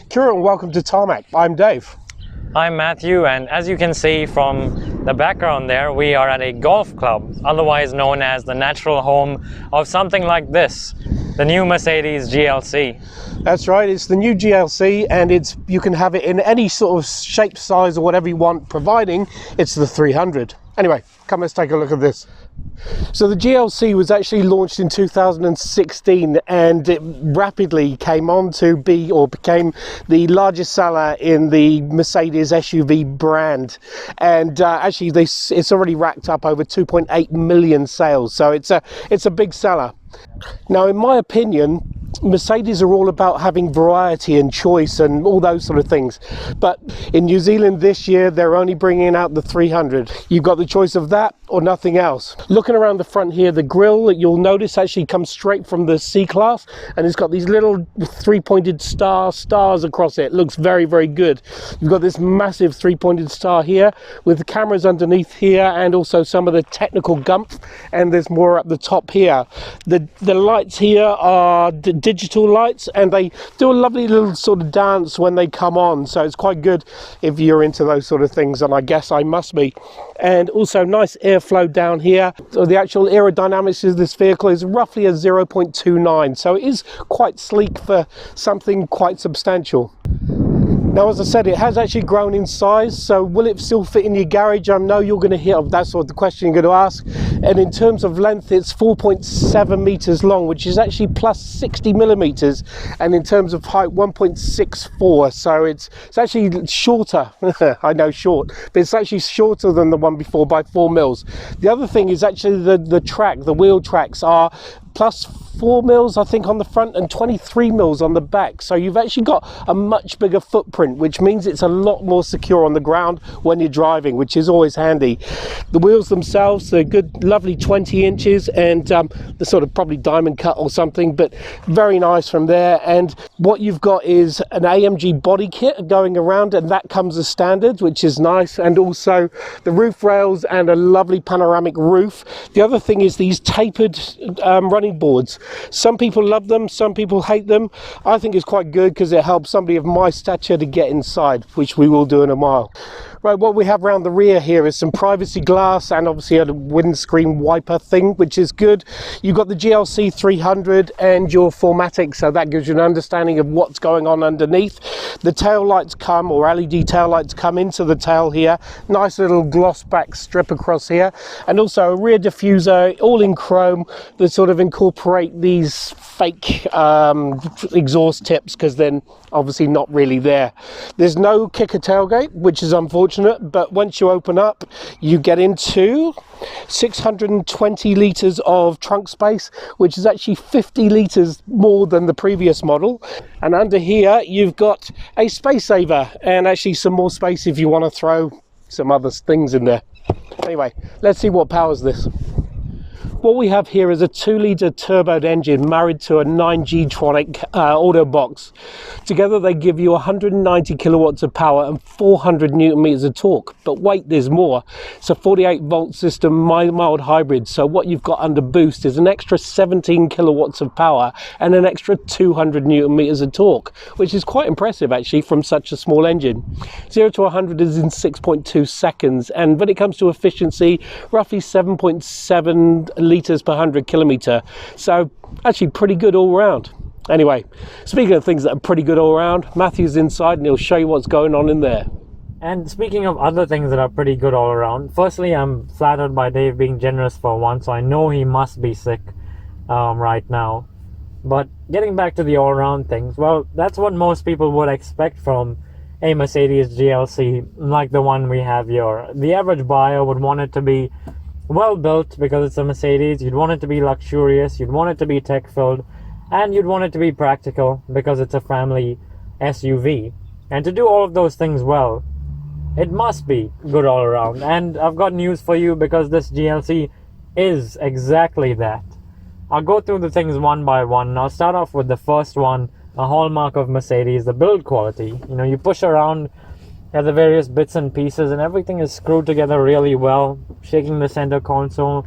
Kia ora and welcome to Tarmac. I'm Dave. I'm Matthew, and as you can see from the background there, we are at a golf club, otherwise known as the natural home of something like this, the new Mercedes GLC. That's right, it's the new GLC, and you can have it in any sort of shape, size or whatever you want, providing it's the 300. Anyway, come let's take a look at this. So the GLC was actually launched in 2016, and it rapidly came on to became the largest seller in the Mercedes SUV brand, and actually it's already racked up over 2.8 million sales, so it's a big seller. Now, in my opinion, Mercedes are all about having variety and choice and all those sort of things, but in New Zealand this year they're only bringing out the 300. You've got the choice of that or nothing else. Looking around the front here, the grille that you'll notice actually comes straight from the C-Class, and it's got these little three-pointed stars across it. It looks very, very good. You've got this massive three-pointed star here with the cameras underneath here, and also some of the technical gumph, and there's more up the top here. The lights here are digital lights, and they do a lovely little sort of dance when they come on, so it's quite good if you're into those sort of things, and I guess I must be. And also nice airflow down here. So the actual aerodynamics of this vehicle is roughly a 0.29, so it is quite sleek for something quite substantial. Now, as I said, it has actually grown in size, so will it still fit in your garage? I know you're going to hear that's sort of the question you're going to ask. And in terms of length, it's 4.7 meters long, which is actually plus 60 millimeters, and in terms of height, 1.64. So it's actually shorter. I know, short, but it's actually shorter than the one before by 4 mils. The other thing is actually the wheel tracks are plus 4 mils, I think, on the front and 23 mils on the back. So you've actually got a much bigger footprint, which means it's a lot more secure on the ground when you're driving, which is always handy. The wheels themselves, they're good, lovely 20 inches, and they're sort of probably diamond cut or something, but very nice from there. And what you've got is an AMG body kit going around, and that comes as standard, which is nice, and also the roof rails and a lovely panoramic roof. The other thing is these tapered running boards. Some people love them, some people hate them. I think it's quite good because it helps somebody of my stature to get inside, which we will do in a mile. Right, what we have around the rear here is some privacy glass and obviously a windscreen wiper thing, which is good. You've got the GLC 300 and your 4Matic, so that gives you an understanding of what's going on underneath. The tail lights come, or LED tail lights come into the tail here. Nice little gloss back strip across here, and also a rear diffuser, all in chrome, that sort of incorporate these fake exhaust tips, because then obviously not really there. There's no kicker tailgate, which is unfortunate, but once you open up, you get into 620 litres of trunk space, which is actually 50 litres more than the previous model. And under here, you've got a space saver, and actually some more space if you want to throw some other things in there. Anyway, let's see what powers this. What we have here is a 2-litre turboed engine married to a 9G-tronic auto box. Together they give you 190 kilowatts of power and 400 newton meters of torque. But wait, there's more. It's a 48-volt system mild hybrid, so what you've got under boost is an extra 17 kilowatts of power and an extra 200 newton meters of torque, which is quite impressive actually from such a small engine. 0 to 100 is in 6.2 seconds, and when it comes to efficiency, roughly 7.7 litres per 100 kilometre, so actually pretty good all round. Anyway, speaking of things that are pretty good all around, Matthew's inside and he'll show you what's going on in there. And speaking of other things that are pretty good all around, firstly, I'm flattered by Dave being generous for once, so I know he must be sick right now. But getting back to the all around things, well, that's what most people would expect from a Mercedes GLC like the one we have here. The average buyer would want it to be well built because it's a Mercedes, you'd want it to be luxurious, you'd want it to be tech filled, and you'd want it to be practical because it's a family SUV. And to do all of those things well, it must be good all around. And I've got news for you, because this GLC is exactly that. I'll go through the things one by one, and I'll start off with the first one, a hallmark of Mercedes, the build quality. You know, you push around at the various bits and pieces and everything is screwed together really well. Shaking the center console,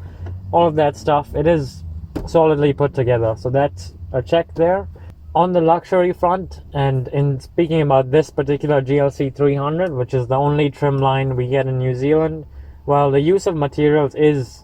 all of that stuff. It is solidly put together, so that's a check there. On the luxury front, and in speaking about this particular GLC 300, which is the only trim line we get in New Zealand, well, the use of materials is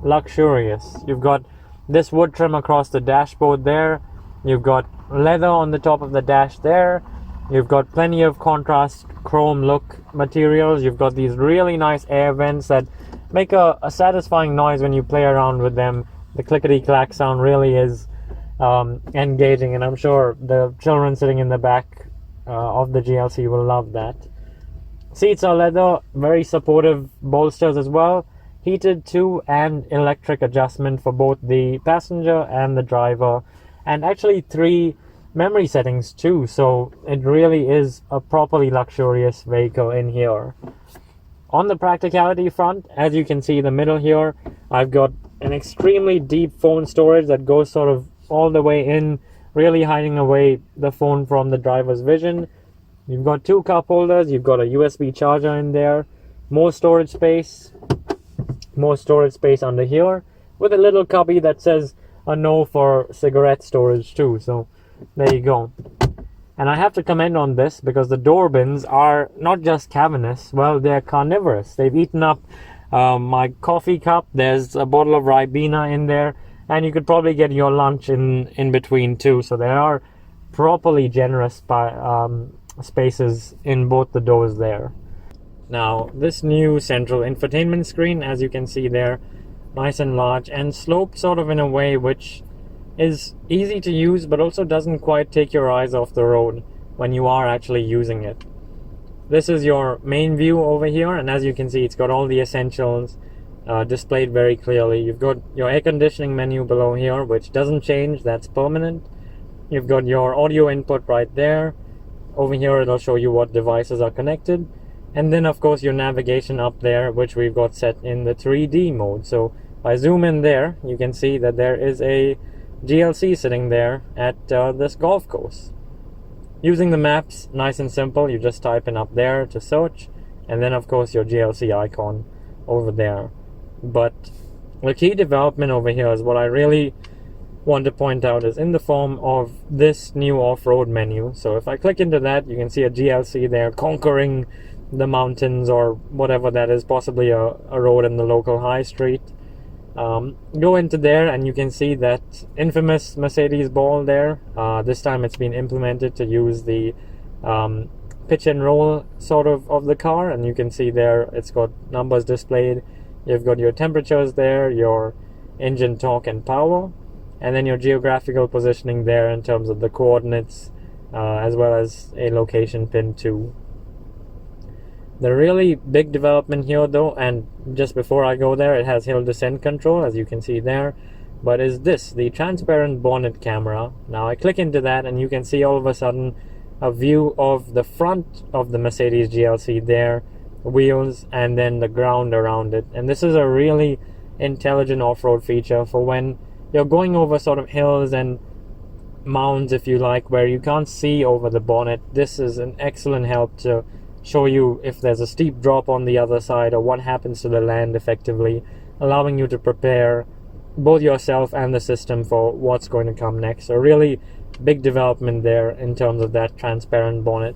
luxurious. You've got this wood trim across the dashboard there, you've got leather on the top of the dash there, you've got plenty of contrast chrome look materials, you've got these really nice air vents that make a satisfying noise when you play around with them. The clickety-clack sound really is engaging, and I'm sure the children sitting in the back of the GLC will love that. Seats are leather, very supportive bolsters as well, heated too, and electric adjustment for both the passenger and the driver, and actually 3 memory settings too, so it really is a properly luxurious vehicle in here. On the practicality front, as you can see the middle here, I've got an extremely deep phone storage that goes sort of all the way in, really hiding away the phone from the driver's vision. You've got 2 cup holders, you've got a USB charger in there, more storage space under here, with a little cubby that says a no for cigarette storage too, so there you go. And I have to comment on this because the door bins are not just cavernous, well, they're carnivorous. They've eaten up my coffee cup, there's a bottle of Ribena in there, and you could probably get your lunch in between too, so there are properly generous spaces in both the doors there. Now, this new central infotainment screen, as you can see there, nice and large and sloped sort of in a way which is easy to use but also doesn't quite take your eyes off the road when you are actually using it. This is your main view over here, and as you can see, it's got all the essentials displayed very clearly. You've got your air conditioning menu below here, which doesn't change, that's permanent. You've got your audio input right there. Over here it'll show you what devices are connected, and then of course your navigation up there, which we've got set in the 3D mode. So if I zoom in there, you can see that there is a GLC sitting there at this golf course. Using the maps, nice and simple, you just type in up there to search, and then of course your GLC icon over there. But the key development over here is what I really want to point out is in the form of this new off-road menu. So if I click into that, you can see a GLC there conquering the mountains or whatever that is, possibly a road in the local high street. Go into there and you can see that infamous Mercedes ball there. This time it's been implemented to use the pitch and roll sort of the car, and you can see there it's got numbers displayed. You've got your temperatures there, your engine torque and power, and then your geographical positioning there in terms of the coordinates, as well as a location pin too. The really big development here though, and just before I go there, it has hill descent control, as you can see there, but is this, the transparent bonnet camera. Now I click into that and you can see all of a sudden a view of the front of the Mercedes GLC there, wheels, and then the ground around it. And this is a really intelligent off-road feature for when you're going over sort of hills and mounds, if you like, where you can't see over the bonnet. This is an excellent help to show you if there's a steep drop on the other side or what happens to the land effectively, allowing you to prepare both yourself and the system for what's going to come next. So really big development there in terms of that transparent bonnet.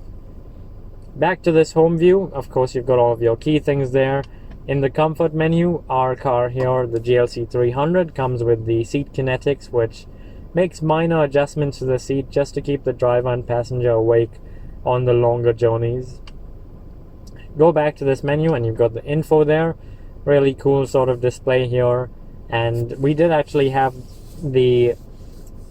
Back to this home view, of course you've got all of your key things there. In the comfort menu, our car here, the GLC 300, comes with the seat kinetics, which makes minor adjustments to the seat just to keep the driver and passenger awake on the longer journeys. Go back to this menu and you've got the info there. Really cool sort of display here. And we did actually have the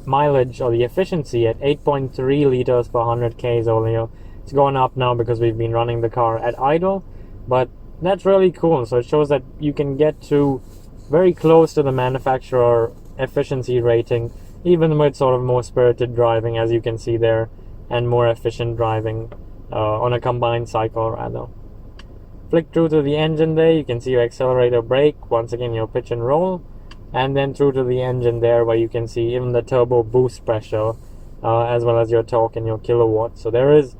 mileage or the efficiency at 8.3 liters per 100 Ks earlier. It's gone up now because we've been running the car at idle, but that's really cool. So it shows that you can get to very close to the manufacturer efficiency rating, even with sort of more spirited driving, as you can see there, and more efficient driving on a combined cycle rather. Flick through to the engine there, you can see your accelerator, brake, once again your pitch and roll, and then through to the engine there where you can see even the turbo boost pressure, as well as your torque and your kilowatts. So there is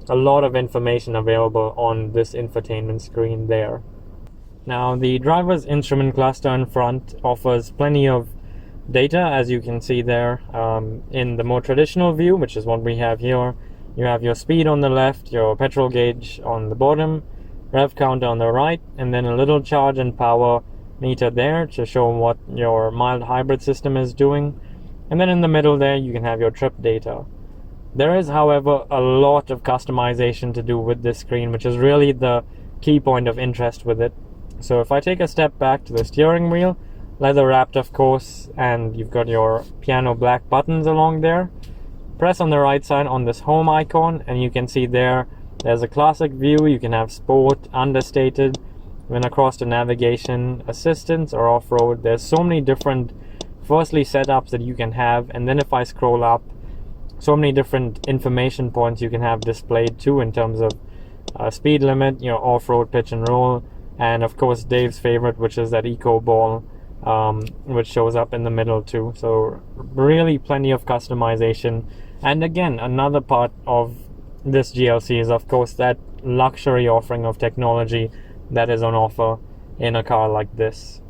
a lot of information available on this infotainment screen there. Now, the driver's instrument cluster in front offers plenty of data, as you can see there. In the more traditional view, which is what we have here, you have your speed on the left, your petrol gauge on the bottom, rev counter on the right, and then a little charge and power meter there to show what your mild hybrid system is doing. And then in the middle there, you can have your trip data. There is, however, a lot of customization to do with this screen, which is really the key point of interest with it. So if I take a step back to the steering wheel, leather wrapped of course, and you've got your piano black buttons along there. Press on the right side on this home icon and you can see there's a classic view. You can have sport, understated, then across to navigation, assistance, or off-road. There's so many different firstly setups that you can have, and then if I scroll up, so many different information points you can have displayed too, in terms of speed limit, your off-road pitch and roll, and of course Dave's favorite, which is that eco ball, which shows up in the middle too. So really plenty of customization. And again, another part of this GLC is of course that luxury offering of technology that is on offer in a car like this.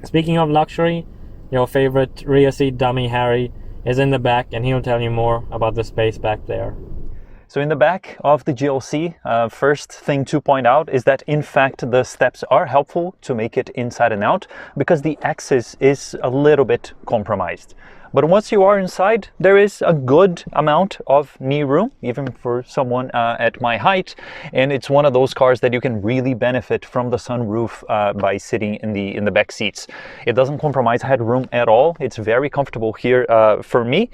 Speaking of luxury, your favorite rear seat dummy Harry is in the back, and he'll tell you more about the space back there. So in the back of the GLC, first thing to point out is that in fact the steps are helpful to make it inside and out, because the axis is a little bit compromised. But once you are inside, there is a good amount of knee room, even for someone at my height. And it's one of those cars that you can really benefit from the sunroof by sitting in the back seats. It doesn't compromise headroom at all. It's very comfortable here for me.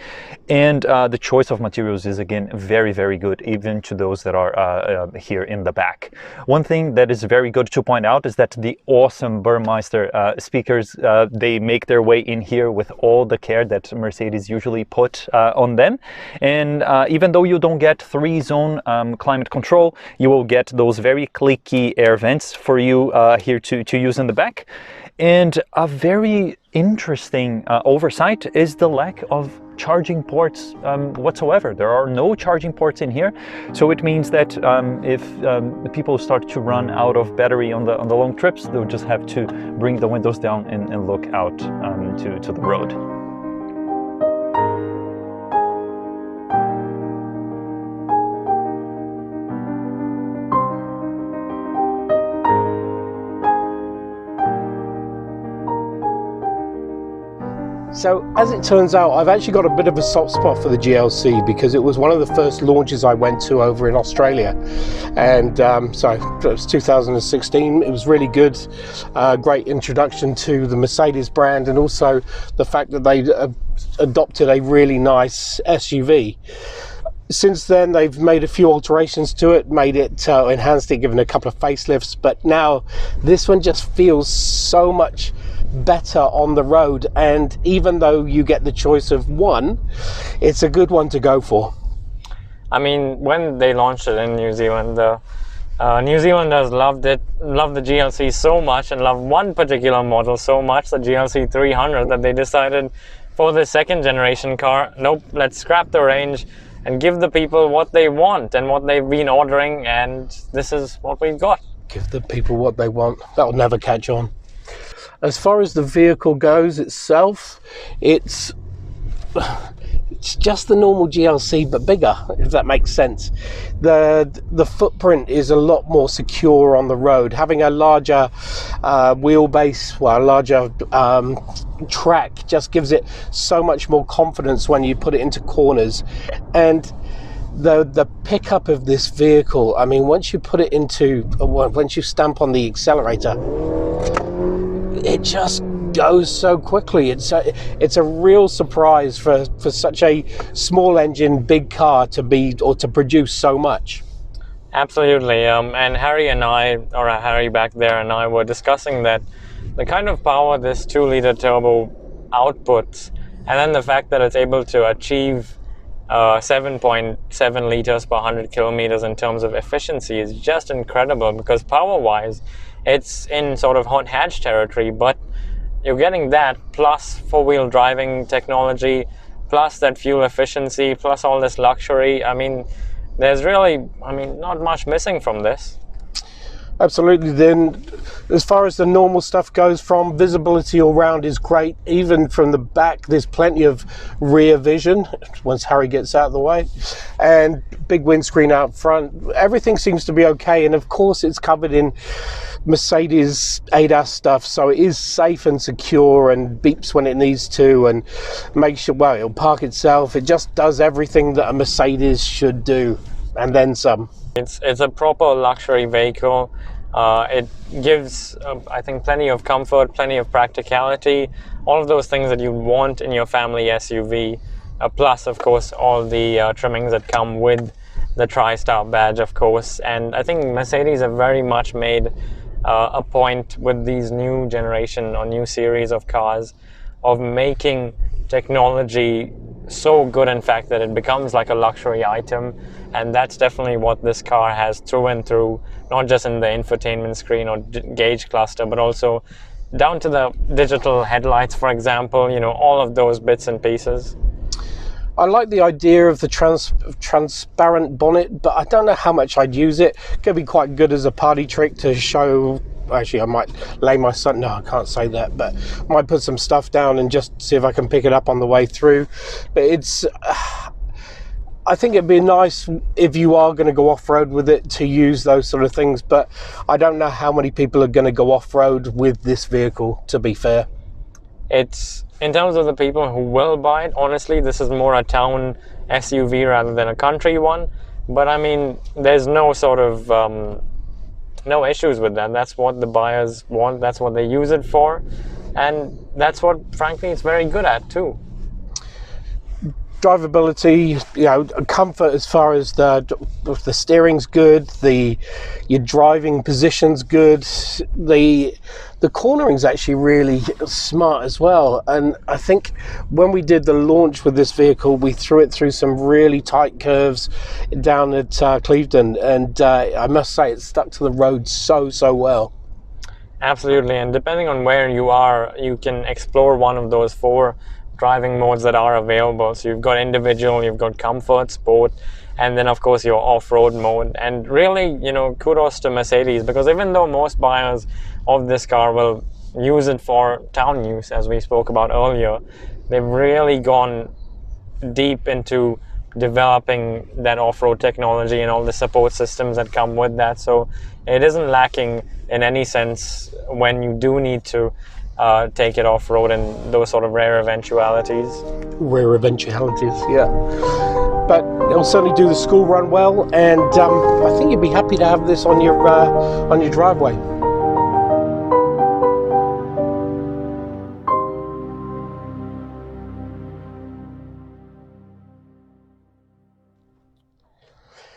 And the choice of materials is again very, very good, even to those that are here in the back. One thing that is very good to point out is that the awesome Burmeister speakers, they make their way in here with all the care that Mercedes usually put on them. And even though you don't get 3-zone climate control, you will get those very clicky air vents for you here to use in the back. And a very interesting oversight is the lack of charging ports whatsoever. There are no charging ports in here, so it means that if people start to run out of battery on the long trips, they'll just have to bring the windows down and look out to the road. So as it turns out, I've actually got a bit of a soft spot for the GLC because it was one of the first launches I went to over in Australia. And so it was 2016. It was really good. Great introduction to the Mercedes brand, and also the fact that they adopted a really nice SUV. Since then, they've made a few alterations to it, made it enhanced it, given a couple of facelifts. But now this one just feels so much better on the road, and even though you get the choice of one, it's a good one to go for. I mean, when they launched it in New Zealand, the New Zealanders loved the GLC so much, and loved one particular model so much, the GLC 300, that they decided for the second generation car, nope, let's scrap the range and give the people what they want and what they've been ordering, and this is what we've got. Give the people what they want. That'll never catch on. As far as the vehicle goes itself, it's just the normal GLC but bigger, if that makes sense. The footprint is a lot more secure on the road. Having a larger wheelbase, well, a larger track just gives it so much more confidence when you put it into corners. And the pickup of this vehicle, I mean, once you put it into, once you stamp on the accelerator, it just goes so quickly. It's a real surprise for such a small engine, big car to produce so much. Absolutely. And Harry and I, or Harry back there and I, were discussing that the kind of power this 2-liter turbo outputs, and then the fact that it's able to achieve 7.7 liters per 100 kilometers in terms of efficiency is just incredible, because power-wise, it's in sort of hot hatch territory, but you're getting that plus four-wheel driving technology, plus that fuel efficiency, plus all this luxury. I mean, there's really, not much missing from this. Absolutely. Then, as far as the normal stuff goes, from visibility all round is great. Even from the back, there's plenty of rear vision once Harry gets out of the way, and big windscreen out front. Everything seems to be okay, and of course it's covered in Mercedes ADAS stuff, so it is safe and secure and beeps when it needs to and makes sure, well, it'll park itself. It just does everything that a Mercedes should do, and then some. It's a proper luxury vehicle. It gives, I think, plenty of comfort, plenty of practicality, all of those things that you want in your family SUV, plus, of course, all the trimmings that come with the TriStar badge, of course. And I think Mercedes have very much made a point with these new generation or new series of cars of making technology so good, in fact, that it becomes like a luxury item. And that's definitely what this car has through and through, not just in the infotainment screen or gauge cluster, but also down to the digital headlights, for example, you know, all of those bits and pieces. I like the idea of the transparent bonnet, but I don't know how much I'd use it. Could be quite good as a party trick to show. Actually, I might lay my son. No, I can't say that, but I might put some stuff down and just see if I can pick it up on the way through. But it's. I think it'd be nice if you are going to go off-road with it to use those sort of things, but I don't know how many people are going to go off-road with this vehicle, to be fair. It's, in terms of the people who will buy it, honestly, this is more a town SUV rather than a country one. But I mean, there's no sort of, no issues with that. That's what the buyers want, that's what they use it for. And that's what, frankly, it's very good at too. Drivability, you know, comfort as far as the steering's good, your driving position's good, the cornering's actually really smart as well. And I think when we did the launch with this vehicle, we threw it through some really tight curves down at Clevedon, and I must say it stuck to the road so well. Absolutely, and depending on where you are, you can explore one of those 4 driving modes that are available. So you've got individual, you've got comfort, sport, and then of course your off-road mode. And really, you know, kudos to Mercedes, because even though most buyers of this car will use it for town use, as we spoke about earlier, they've really gone deep into developing that off-road technology and all the support systems that come with that. So it isn't lacking in any sense when you do need to take it off-road and those sort of rare eventualities. Rare eventualities, yeah. But it'll certainly do the school run well, and I think you'd be happy to have this on your driveway.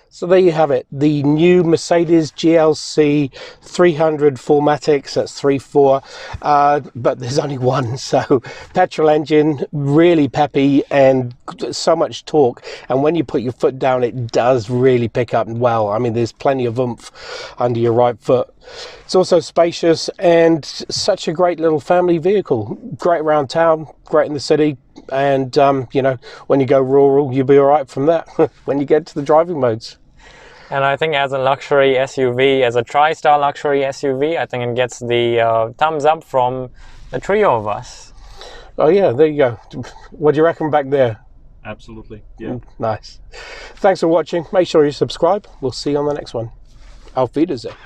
So there you have it, the new Mercedes GLC 300 4Matic, that's 3.4, but there's only one, so petrol engine, really peppy and so much torque, and when you put your foot down it does really pick up well. I mean, there's plenty of oomph under your right foot. It's also spacious and such a great little family vehicle, great around town, great in the city, and you know, when you go rural you'll be all right from that when you get to the driving modes. And I think as a luxury SUV, as a TriStar luxury SUV, I think it gets the thumbs up from the trio of us. Oh yeah, there you go. What do you reckon back there? Absolutely, yeah. Nice. Thanks for watching. Make sure you subscribe. We'll see you on the next one. Auf Wiedersehen.